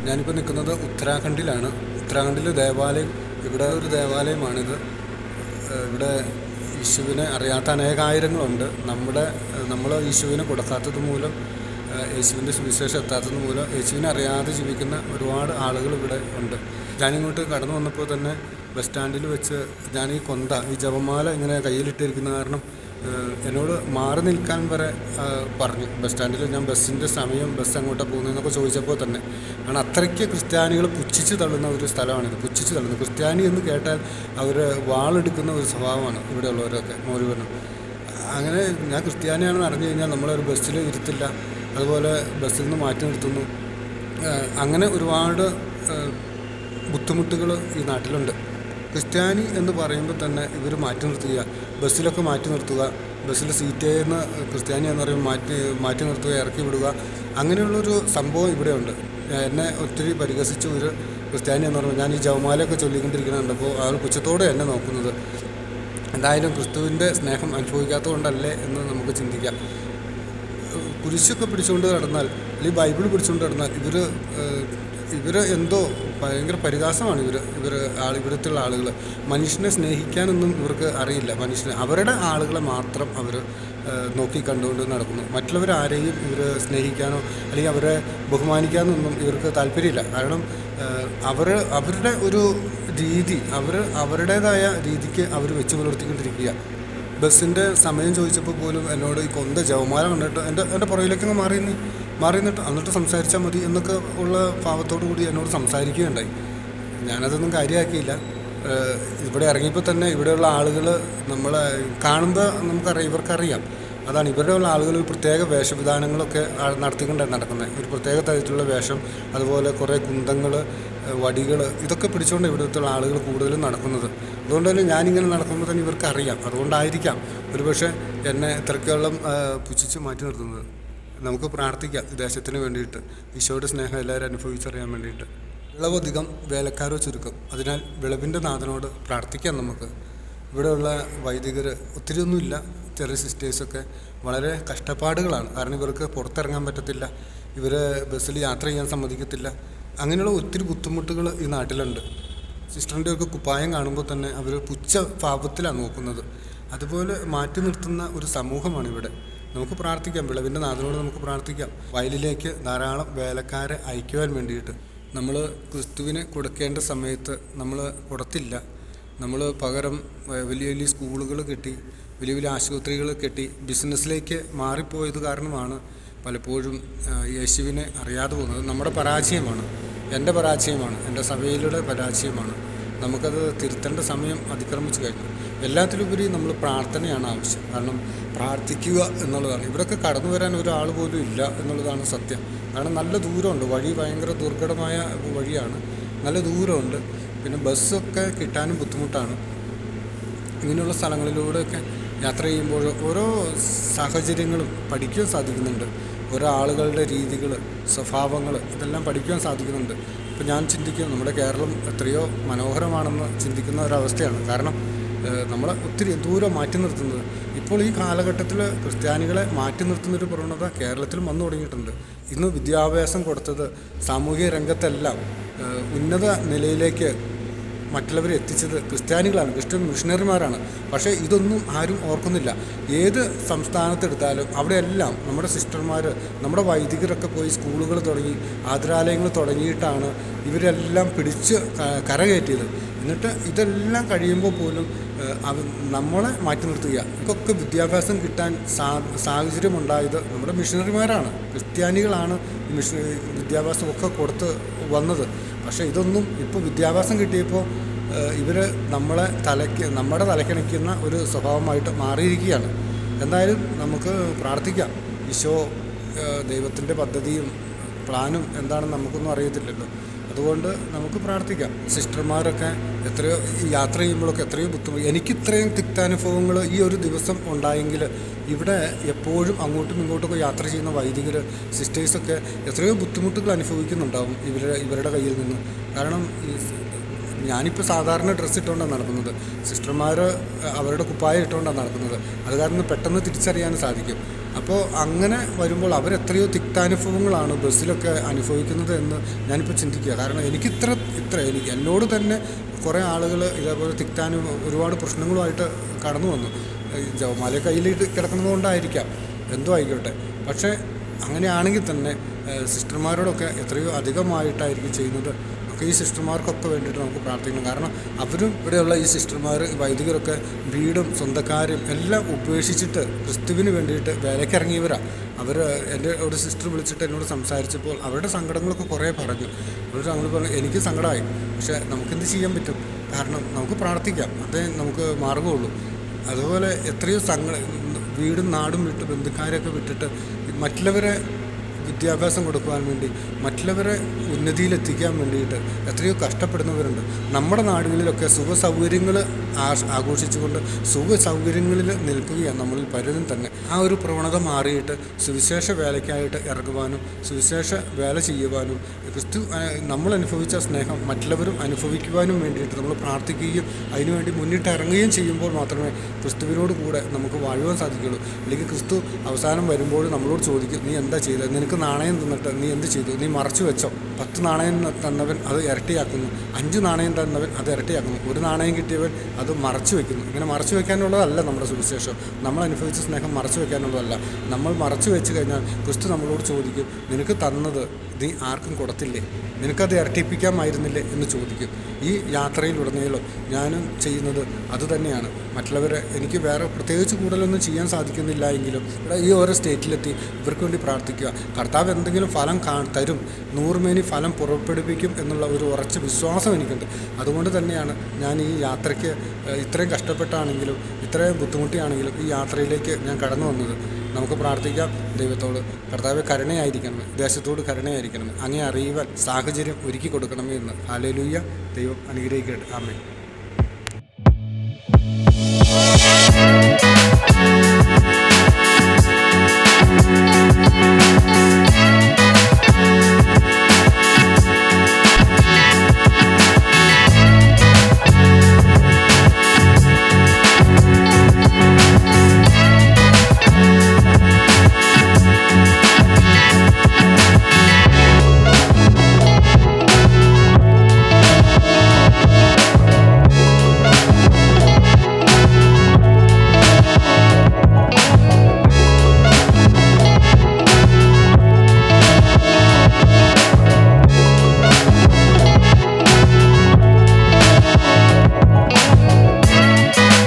ഞാനിപ്പോൾ നിൽക്കുന്നത് ഉത്തരാഖണ്ഡിലാണ്. ഉത്തരാഖണ്ഡിൽ ദേവാലയം, ഇവിടെ ഒരു ദേവാലയമാണിത്. ഇവിടെ യേശുവിനെ അറിയാത്ത അനേകായിരങ്ങളുണ്ട്. നമ്മൾ യേശുവിനെ കൊടുക്കാത്തത് മൂലം, യേശുവിൻ്റെ സുവിശേഷം എത്താത്തത് മൂലം യേശുവിനെ അറിയാതെ ജീവിക്കുന്ന ഒരുപാട് ആളുകൾ ഇവിടെ ഉണ്ട്. ഞാനിങ്ങോട്ട് കടന്നു വന്നപ്പോൾ തന്നെ ബസ് സ്റ്റാൻഡിൽ വെച്ച് ഞാൻ ഈ ജപമാല ഇങ്ങനെ കയ്യിലിട്ടിരിക്കുന്ന കാരണം എന്നോട് മാറി നിൽക്കാൻ വരെ പറഞ്ഞു. ബസ് സ്റ്റാൻഡിൽ ഞാൻ ബസ്സിൻ്റെ സമയം, ബസ് അങ്ങോട്ടാണ് പോകുന്നതെന്നൊക്കെ ചോദിച്ചപ്പോൾ തന്നെ. കാരണം അത്രയ്ക്ക് ക്രിസ്ത്യാനികൾ പുച്ഛിച്ച് തള്ളുന്ന ഒരു സ്ഥലമാണിത്. പുച്ഛിച്ച് തള്ളുന്നു. ക്രിസ്ത്യാനി എന്ന് കേട്ടാൽ അവർ വാളെടുക്കുന്ന ഒരു സ്വഭാവമാണ് ഇവിടെയുള്ളവരൊക്കെ മുഴുവനും. അങ്ങനെ ഞാൻ ക്രിസ്ത്യാനിയാണെന്ന് അറിഞ്ഞു കഴിഞ്ഞാൽ നമ്മളൊരു ബസ്സിൽ ഇരുത്തില്ല, അതുപോലെ ബസ്സിൽ നിന്ന് മാറ്റി നിർത്തുന്നു. അങ്ങനെ ഒരുപാട് ബുദ്ധിമുട്ടുകൾ ഈ നാട്ടിലുണ്ട്. ക്രിസ്ത്യാനി എന്ന് പറയുമ്പോൾ തന്നെ ഇവർ മാറ്റി നിർത്തുക, ബസ്സിലൊക്കെ മാറ്റി നിർത്തുക, ബസ്സിൽ സീറ്റിൽ നിന്ന് ക്രിസ്ത്യാനി എന്ന് പറയുമ്പോൾ മാറ്റി നിർത്തുക, ഇറക്കി വിടുക, അങ്ങനെയുള്ളൊരു സംഭവം ഇവിടെയുണ്ട്. എന്നെ ഒത്തിരി പരിഹസിച്ച ഒരു ക്രിസ്ത്യാനി എന്ന് പറയുമ്പോൾ ഞാൻ ഈ ജപമാലയൊക്കെ ചൊല്ലിക്കൊണ്ടിരിക്കുന്നുണ്ടപ്പോൾ അയാൾ പുച്ഛത്തോടെ എന്നെ നോക്കുന്നത്. എന്തായാലും ക്രിസ്തുവിൻ്റെ സ്നേഹം അനുഭവിക്കാത്തതുകൊണ്ടല്ലേ എന്ന് നമുക്ക് ചിന്തിക്കാം. കുരിശൊക്കെ പിടിച്ചുകൊണ്ട് നടന്നാൽ, അല്ലെങ്കിൽ ബൈബിൾ പിടിച്ചുകൊണ്ട് നടന്നാൽ ഇവർ എന്തോ ഭയങ്കര പരിഹാസമാണ്. ഇവിടുത്തെ ആളുകൾ മനുഷ്യനെ സ്നേഹിക്കാനൊന്നും ഇവർക്ക് അറിയില്ല. അവരുടെ ആളുകളെ മാത്രം അവർ നോക്കി കണ്ടുകൊണ്ട് നടക്കുന്നു. മറ്റുള്ളവരാരെയും ഇവർ സ്നേഹിക്കാനോ അല്ലെങ്കിൽ അവരെ ബഹുമാനിക്കാനൊന്നും ഇവർക്ക് താല്പര്യമില്ല. കാരണം അവരുടെ ഒരു രീതി, അവരുടേതായ രീതിക്ക് അവർ വെച്ച് പുലർത്തിക്കൊണ്ടിരിക്കുക. ബസ്സിൻ്റെ സമയം ചോദിച്ചപ്പോൾ പോലും എന്നോട് ഈ ജപമാല കണ്ടിട്ട് എൻ്റെ പുറകിലേക്കങ്ങ് മാറി എന്നിട്ട് സംസാരിച്ചാൽ മതി എന്നൊക്കെ ഉള്ള ഭാവത്തോടു കൂടി എന്നോട് സംസാരിക്കുകയുണ്ടായി. ഞാനതൊന്നും കാര്യമാക്കിയില്ല. ഇവിടെ ഇറങ്ങിയപ്പോൾ തന്നെ ഇവിടെയുള്ള ആളുകൾ നമ്മളെ കാണുമ്പോൾ ഇവർക്കറിയാം. അതാണ് ഇവരുടെയുള്ള ആളുകൾ ഒരു പ്രത്യേക വേഷവിധാനങ്ങളൊക്കെ നടത്തിക്കൊണ്ടാണ് നടക്കുന്നത്. ഒരു പ്രത്യേക തരത്തിലുള്ള വേഷം, അതുപോലെ കുറേ കുന്തങ്ങൾ, വടികൾ, ഇതൊക്കെ പിടിച്ചുകൊണ്ട് ഇവിടുത്തെ ആളുകൾ കൂടുതലും നടക്കുന്നത്. അതുകൊണ്ട് തന്നെ ഞാനിങ്ങനെ നടക്കുമ്പോൾ തന്നെ ഇവർക്കറിയാം. അതുകൊണ്ടായിരിക്കാം ഒരുപക്ഷെ എന്നെ ഇത്രയ്ക്കോളം പുച്ഛിച്ച് മാറ്റി നിർത്തുന്നത്. നമുക്ക് പ്രാർത്ഥിക്കാം ഈ ദേശത്തിന് വേണ്ടിയിട്ട്, ഈശോയുടെ സ്നേഹം എല്ലാവരും അനുഭവിച്ചറിയാൻ വേണ്ടിയിട്ട്. വിളവധികം വേലക്കാരോ ചുരുക്കം, അതിനാൽ വിളവിൻ്റെ നാഥനോട് പ്രാർത്ഥിക്കാം നമുക്ക്. ഇവിടെയുള്ള വൈദികർ ഒത്തിരിയൊന്നുമില്ല, ചെറിയ സിസ്റ്റേഴ്സൊക്കെ വളരെ കഷ്ടപ്പാടുകളാണ്. കാരണം ഇവർക്ക് പുറത്തിറങ്ങാൻ പറ്റത്തില്ല, ഇവർ ബസ്സിൽ യാത്ര ചെയ്യാൻ സമ്മതിക്കത്തില്ല. അങ്ങനെയുള്ള ഒത്തിരി ബുദ്ധിമുട്ടുകൾ ഈ നാട്ടിലുണ്ട്. സിസ്റ്ററിൻ്റെ ഒക്കെ കുപ്പായം കാണുമ്പോൾ തന്നെ അവർ പുച്ഛ പാപത്തിലാണ് നോക്കുന്നത്. അതുപോലെ മാറ്റി നിർത്തുന്ന ഒരു സമൂഹമാണ് ഇവിടെ. നമുക്ക് പ്രാർത്ഥിക്കാം, വിളവിൻ്റെ നാഥനോട് നമുക്ക് പ്രാർത്ഥിക്കാം. വയലിലേക്ക് ധാരാളം വേലക്കാരെ അയക്കുവാൻ വേണ്ടിയിട്ട്. നമ്മൾ ക്രിസ്തുവിനെ കൊടുക്കേണ്ട സമയത്ത് നമ്മൾ കൊടുത്തില്ല. നമ്മൾ പകരം വലിയ വലിയ സ്കൂളുകൾ കെട്ടി, വലിയ വലിയ ആശുപത്രികൾ കെട്ടി ബിസിനസ്സിലേക്ക് മാറിപ്പോയത് കാരണമാണ് പലപ്പോഴും യേശുവിനെ അറിയാതെ പോകുന്നത്. നമ്മുടെ പരാജയമാണ്, എൻ്റെ പരാജയമാണ്, എൻ്റെ സഭയിലുള്ള പരാജയമാണ്. നമുക്കത് തിരുത്തേണ്ട സമയം അതിക്രമിച്ചു കഴിഞ്ഞു. എല്ലാത്തിലുപരി നമ്മൾ പ്രാർത്ഥനയാണ് ആവശ്യം. കാരണം പ്രാർത്ഥിക്കുക എന്നുള്ളതാണ്. ഇവിടെയൊക്കെ കടന്നു വരാൻ ഒരാൾ പോലും ഇല്ല എന്നുള്ളതാണ് സത്യം. കാരണം നല്ല ദൂരമുണ്ട്, വഴി ഭയങ്കര ദുർഘടമായ വഴിയാണ്, നല്ല ദൂരമുണ്ട്. പിന്നെ ബസ്സൊക്കെ കിട്ടാനും ബുദ്ധിമുട്ടാണ്. ഇങ്ങനെയുള്ള സ്ഥലങ്ങളിലൂടെയൊക്കെ യാത്ര ചെയ്യുമ്പോൾ ഓരോ സാഹചര്യങ്ങളും പഠിക്കാൻ സാധിക്കുന്നുണ്ട്. ഓരോ ആളുകളുടെ രീതികൾ, സ്വഭാവങ്ങൾ, ഇതെല്ലാം പഠിക്കുവാൻ സാധിക്കുന്നുണ്ട്. ഇപ്പോൾ ഞാൻ ചിന്തിക്കും, നമ്മുടെ കേരളം എത്രയോ മനോഹരമാണെന്ന് ചിന്തിക്കുന്ന ഒരവസ്ഥയാണ്. കാരണം നമ്മളെ ഒത്തിരി ദൂരം മാറ്റി നിർത്തുന്നത്. ഇപ്പോൾ ഈ കാലഘട്ടത്തിൽ ക്രിസ്ത്യാനികളെ മാറ്റി നിർത്തുന്നൊരു പ്രവണത കേരളത്തിലും വന്നു തുടങ്ങിയിട്ടുണ്ട്. ഇന്ന് വിദ്യാഭ്യാസം കൊടുത്തത് സാമൂഹിക രംഗത്തെല്ലാം ഉന്നത നിലയിലേക്ക് മറ്റുള്ളവരെ എത്തിച്ചത് ക്രിസ്ത്യാനികളാണ്, ക്രിസ്ത്യൻ മിഷണറിമാരാണ്. പക്ഷേ ഇതൊന്നും ആരും ഓർക്കുന്നില്ല. ഏത് സംസ്ഥാനത്തെടുത്താലും അവിടെയെല്ലാം നമ്മുടെ സിസ്റ്റർമാർ, നമ്മുടെ വൈദികരൊക്കെ പോയി സ്കൂളുകൾ തുടങ്ങി, ആതുരാലയങ്ങൾ തുടങ്ങിയിട്ടാണ് ഇവരെല്ലാം പിടിച്ച് കരകയറ്റിയത്. എന്നിട്ട് ഇതെല്ലാം കഴിയുമ്പോൾ പോലും നമ്മളെ മാറ്റി നിർത്തുക. ഇതൊക്കെ വിദ്യാഭ്യാസം കിട്ടാൻ സാഹചര്യമുണ്ടായത് നമ്മുടെ മിഷണറിമാരാണ്, ക്രിസ്ത്യാനികളാണ് വിദ്യാഭ്യാസമൊക്കെ കൊടുത്ത് വന്നത്. പക്ഷേ ഇതൊന്നും ഇപ്പോൾ വിദ്യാഭ്യാസം കിട്ടിയപ്പോൾ ഇവർ നമ്മുടെ തലക്കണിക്കുന്ന ഒരു സ്വഭാവമായിട്ട് മാറിയിരിക്കുകയാണ്. എന്തായാലും നമുക്ക് പ്രാർത്ഥിക്കാം. ഈശോ ദൈവത്തിൻ്റെ പദ്ധതിയും പ്ലാനും എന്താണെന്ന് നമുക്കൊന്നും അറിയത്തില്ലല്ലോ. അതുകൊണ്ട് നമുക്ക് പ്രാർത്ഥിക്കാം. സിസ്റ്റർമാരൊക്കെ എത്രയോ യാത്ര ചെയ്യുമ്പോഴൊക്കെ എത്രയോ ബുദ്ധിമുട്ട്. എനിക്കിത്രയും തിക്താനുഭവങ്ങൾ ഈ ഒരു ദിവസം ഉണ്ടായെങ്കിൽ ഇവിടെ എപ്പോഴും അങ്ങോട്ടും ഇങ്ങോട്ടൊക്കെ യാത്ര ചെയ്യുന്ന വൈദികർ, സിസ്റ്റേഴ്സൊക്കെ എത്രയോ ബുദ്ധിമുട്ടുകൾ അനുഭവിക്കുന്നുണ്ടാവും ഇവരുടെ കയ്യിൽ നിന്ന്. കാരണം ഞാനിപ്പോൾ സാധാരണ ഡ്രസ്സ് ഇട്ടുകൊണ്ടാണ് നടക്കുന്നത്, സിസ്റ്റർമാർ അവരുടെ കുപ്പായം ഇട്ടുകൊണ്ടാണ് നടക്കുന്നത്. അത് കാരണം പെട്ടെന്ന് തിരിച്ചറിയാൻ സാധിക്കും. അപ്പോൾ അങ്ങനെ വരുമ്പോൾ അവരെത്രയോ തിക്താനുഭവങ്ങളാണ് ബസ്സിലൊക്കെ അനുഭവിക്കുന്നത് എന്ന് ഞാനിപ്പോൾ ചിന്തിക്കുക. കാരണം എനിക്ക് എന്നോട് തന്നെ കുറേ ആളുകൾ ഇതേപോലെ ഒരുപാട് പ്രശ്നങ്ങളുമായിട്ട് കടന്നു വന്നു. ജപമാല കയ്യിലിട്ട് കിടക്കുന്നത് കൊണ്ടായിരിക്കാം, എന്തോ ആയിക്കോട്ടെ. പക്ഷേ അങ്ങനെയാണെങ്കിൽ തന്നെ സിസ്റ്റർമാരോടൊക്കെ എത്രയോ അധികമായിട്ടായിരിക്കും ചെയ്യുന്നത്. ഈ സിസ്റ്റർമാർക്കൊക്കെ വേണ്ടിയിട്ട് നമുക്ക് പ്രാർത്ഥിക്കണം. കാരണം അവരും ഇവിടെയുള്ള ഈ സിസ്റ്റർമാർ, വൈദികരൊക്കെ വീടും സ്വന്തക്കാരും എല്ലാം ഉപേക്ഷിച്ചിട്ട് ക്രിസ്തുവിന് വേണ്ടിയിട്ട് വേലയ്ക്കിറങ്ങിയവരാണ്. എൻ്റെ ഒരു സിസ്റ്റർ വിളിച്ചിട്ട് എന്നോട് സംസാരിച്ചപ്പോൾ അവരുടെ സങ്കടങ്ങളൊക്കെ കുറേ പറഞ്ഞു. അവർ പറഞ്ഞു, എനിക്ക് സങ്കടമായി, പക്ഷേ നമുക്കെന്ത് ചെയ്യാൻ പറ്റും? കാരണം നമുക്ക് പ്രാർത്ഥിക്കാം, അതേ നമുക്ക് മാർഗമുള്ളൂ. അതുപോലെ എത്രയോ വീടും നാടും വിട്ട് ബന്ധുക്കാരെയൊക്കെ വിട്ടിട്ട് മറ്റുള്ളവരെ വിദ്യാഭ്യാസം കൊടുക്കുവാൻ വേണ്ടി, മറ്റുള്ളവരെ ഉന്നതിയിലെത്തിക്കാൻ വേണ്ടിയിട്ട് എത്രയോ കഷ്ടപ്പെടുന്നവരുണ്ട്. നമ്മുടെ നാടുകളിലൊക്കെ സുഖസൗകര്യങ്ങൾ ആഘോഷിച്ചുകൊണ്ട് സുഖസൗകര്യങ്ങളിൽ നിൽക്കുകയാണ് നമ്മളിൽ പലരും തന്നെ. ആ ഒരു പ്രവണത മാറിയിട്ട് സുവിശേഷ വേലയ്ക്കായിട്ട് ഇറങ്ങുവാനും സുവിശേഷ വേല ചെയ്യുവാനും ക്രിസ്തു നമ്മൾ അനുഭവിച്ച സ്നേഹം മറ്റുള്ളവരും അനുഭവിക്കുവാനും വേണ്ടിയിട്ട് നമ്മൾ പ്രാർത്ഥിക്കുകയും അതിനുവേണ്ടി മുന്നിട്ടിറങ്ങുകയും ചെയ്യുമ്പോൾ മാത്രമേ ക്രിസ്തുവിനോട് കൂടെ നമുക്ക് വാഴുവാൻ സാധിക്കുകയുള്ളൂ. അല്ലെങ്കിൽ ക്രിസ്തു അവസാനം വരുമ്പോൾ നമ്മളോട് ചോദിക്കും, നീ എന്താ ചെയ്തത്? നിനക്ക് നാണയം തന്നിട്ട് നീ എന്ത് ചെയ്തു? നീ മറച്ചു വെച്ചോ? 10 നാണയം തന്നവൻ അത് ഇരട്ടിയാക്കുന്നു, 5 നാണയം തന്നവൻ അത് ഇരട്ടിയാക്കുന്നു, 1 നാണയം കിട്ടിയവൻ അത് മറച്ചു വയ്ക്കുന്നു. ഇങ്ങനെ മറച്ചു വയ്ക്കാനുള്ളതല്ല നമ്മുടെ സുവിശേഷം. നമ്മൾ അനുഭവിച്ച സ്നേഹം മറച്ചു വയ്ക്കാനുള്ളതല്ല. നമ്മൾ മറച്ചു വെച്ച് കഴിഞ്ഞാൽ ക്രിസ്തു നമ്മളോട് ചോദിക്കും, നിനക്ക് തന്നത് നീ ആർക്കും കൊടുത്തില്ലേ? നിനക്കത് ഇരട്ടിപ്പിക്കാമായിരുന്നില്ലേ എന്ന് ചോദിക്കും. ഈ യാത്രയിലുടനീളം ഞാനും ചെയ്യുന്നത് അതുതന്നെയാണ്. എനിക്ക് വേറെ പ്രത്യേകിച്ച് കൂടുതലൊന്നും ചെയ്യാൻ സാധിക്കുന്നില്ല എങ്കിലും ഈ ഓരോ സ്റ്റേറ്റിലെത്തി ഇവർക്ക് വേണ്ടി പ്രാർത്ഥിക്കുക. കർത്താവ് എന്തെങ്കിലും ഫലം തരും, 100 മേനി ഫലം പുറപ്പെടുവിക്കും എന്നുള്ള ഒരു ഉറച്ച വിശ്വാസം എനിക്കുണ്ട്. അതുകൊണ്ട് തന്നെയാണ് ഞാൻ ഈ യാത്രയ്ക്ക് ഇത്രയും കഷ്ടപ്പെട്ടാണെങ്കിലും ഇത്രയും ബുദ്ധിമുട്ടിയാണെങ്കിലും ഈ യാത്രയിലേക്ക് ഞാൻ കടന്നു വന്നത്. നമുക്ക് പ്രാർത്ഥിക്കാം ദൈവത്തോട്, കർത്താവേ കരുണയായിരിക്കണമേ, ദേശത്തോട് കരുണയായിരിക്കണമേ, അങ്ങേ അറിയുവാൻ സാഹചര്യം ഒരുക്കി കൊടുക്കണമേ എന്ന്. ഹല്ലേലൂയ. ദൈവം അനുഗ്രഹിക്കട്ടെ. ആമേൻ.